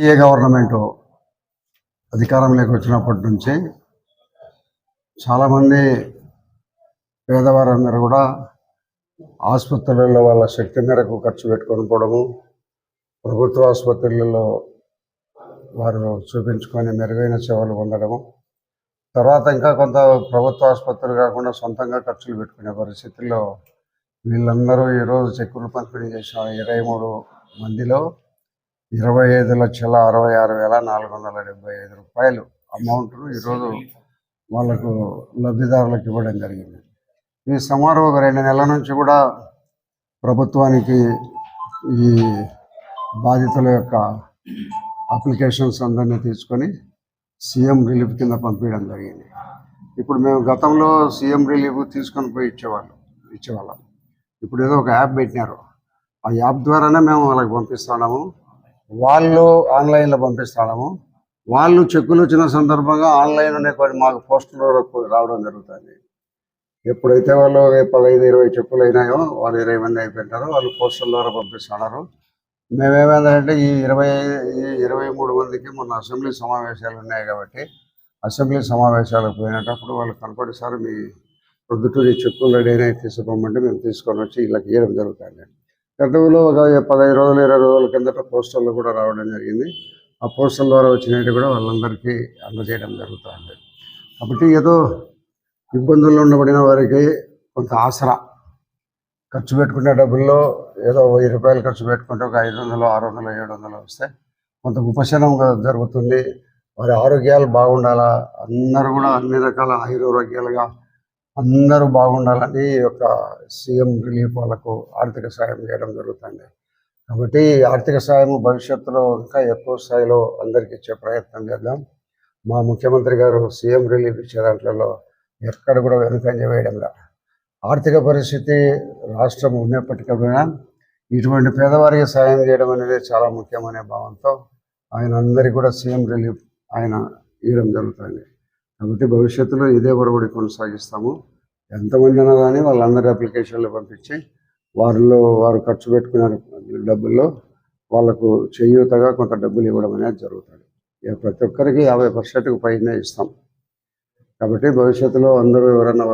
ఏ government అధికారంలోకి వచ్చినప్పటి నుంచి చాలామంది పేదవారందరూ కూడా ఆసుపత్రులలో వాళ్ళ శక్తి మేరకు ఖర్చు పెట్టుకొని పోవడము, ప్రభుత్వ ఆసుపత్రులలో వారు చూపించుకొని మెరుగైన సేవలు పొందడము, తర్వాత ఇంకా కొంత ప్రభుత్వ ఆసుపత్రులు కాకుండా సొంతంగా ఖర్చులు పెట్టుకునే పరిస్థితుల్లో వీళ్ళందరూ ఈరోజు చెక్కులు పంపిణీ చేసిన 23 మందిలో 25,66,475 రూపాయలు అమౌంట్ను ఈరోజు వాళ్ళకు లబ్ధిదారులకు ఇవ్వడం జరిగింది. ఈ సుమారు ఒక 2 నెలల నుంచి కూడా ప్రభుత్వానికి ఈ బాధితుల యొక్క అప్లికేషన్స్ అందరినీ తీసుకొని సీఎం రిలీఫ్ కింద పంపించడం జరిగింది. ఇప్పుడు మేము గతంలో సీఎం రిలీఫ్ తీసుకొని పోయి ఇచ్చేవాళ్ళం. ఇప్పుడు ఏదో ఒక యాప్ పెట్టినారు. ఆ యాప్ ద్వారానే మేము వాళ్ళకి పంపిస్తున్నాము. వాళ్ళు ఆన్లైన్లో పంపిస్తున్నాము. వాళ్ళు చెక్కులు వచ్చిన సందర్భంగా ఆన్లైన్లోనే కొన్ని మాకు పోస్టులు రావడం జరుగుతుంది. ఎప్పుడైతే వాళ్ళు 15-20 చెక్కులు అయినాయో వాళ్ళు 20 మంది అయిపోయింటారో వాళ్ళు పోస్టుల ద్వారా పంపిస్తున్నారు. మేమేమైందంటే ఈ 23 మందికి మొన్న అసెంబ్లీ సమావేశాలు ఉన్నాయి కాబట్టి అసెంబ్లీ సమావేశాలకు పోయినప్పుడు వాళ్ళు కనపడి, సార్ మీ ప్రొద్దుటూరి చెక్కులు రెడీ అయినా తీసుకోమంటే మేము తీసుకొని వచ్చి వీళ్ళకి ఇవ్వడం జరుగుతుంది. గతంలో ఒక 15 రోజులు 20 రోజుల కిందట పోస్టర్లు కూడా రావడం జరిగింది. ఆ పోస్టర్ల ద్వారా వచ్చినట్టు కూడా వాళ్ళందరికీ అందజేయడం జరుగుతుంది. కాబట్టి ఏదో ఇబ్బందుల్లో ఉండబడిన వారికి కొంత ఆసరా, ఖర్చు పెట్టుకునే డబ్బుల్లో ఏదో 1000 రూపాయలు ఖర్చు పెట్టుకుంటే ఒక 500, 600, 700 వస్తే కొంత ఉపశమనం జరుగుతుంది. వారి ఆరోగ్యాలు బాగుండాలా, అందరూ కూడా అన్ని రకాల ఆయురారోగ్యాలుగా అందరూ బాగుండాలని యొక్క సీఎం రిలీఫ్ వాళ్ళకు ఆర్థిక సాయం చేయడం జరుగుతుంది. కాబట్టి ఆర్థిక సాయం భవిష్యత్తులో ఇంకా ఎక్కువ స్థాయిలో అందరికీ ఇచ్చే ప్రయత్నం చేద్దాం. మా ముఖ్యమంత్రి గారు సీఎం రిలీఫ్ ఇచ్చే దాంట్లో ఎక్కడ కూడా వెనుకంజ వేయడంలా, ఆర్థిక పరిస్థితి రాష్ట్రం ఉన్నప్పటికైనా ఇటువంటి పేదవారికి సాయం చేయడం అనేది చాలా ముఖ్యమనే భావంతో ఆయన అందరికీ కూడా సీఎం రిలీఫ్ ఆయన ఇవ్వడం జరుగుతుంది. కాబట్టి భవిష్యత్తులో ఇదే ఒరవడి కొనసాగిస్తాము. ఎంతమంది అయినా కానీ వాళ్ళందరి అప్లికేషన్లు పంపించి వారు ఖర్చు పెట్టుకునే డబ్బుల్లో వాళ్ళకు చేయూతగా కొంత డబ్బులు ఇవ్వడం అనేది జరుగుతుంది. ప్రతి ఒక్కరికి 50% పైన ఇస్తాం. కాబట్టి భవిష్యత్తులో అందరూ ఎవరైనా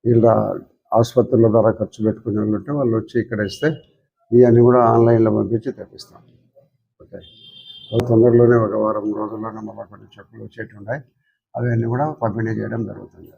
వీళ్ళ ఆసుపత్రుల ద్వారా ఖర్చు పెట్టుకునే వాళ్ళు ఉంటే వాళ్ళు వచ్చి ఇక్కడ ఇస్తే ఇవన్నీ కూడా ఆన్లైన్లో పంపించి తెప్పిస్తాం. ఓకే, తొందరలోనే ఒక వారం రోజుల్లోనే మళ్ళీ కొన్ని చెక్కులు వచ్చేటి ఉన్నాయి. అవన్నీ కూడా పంపిణీ చేయడం జరుగుతుంది.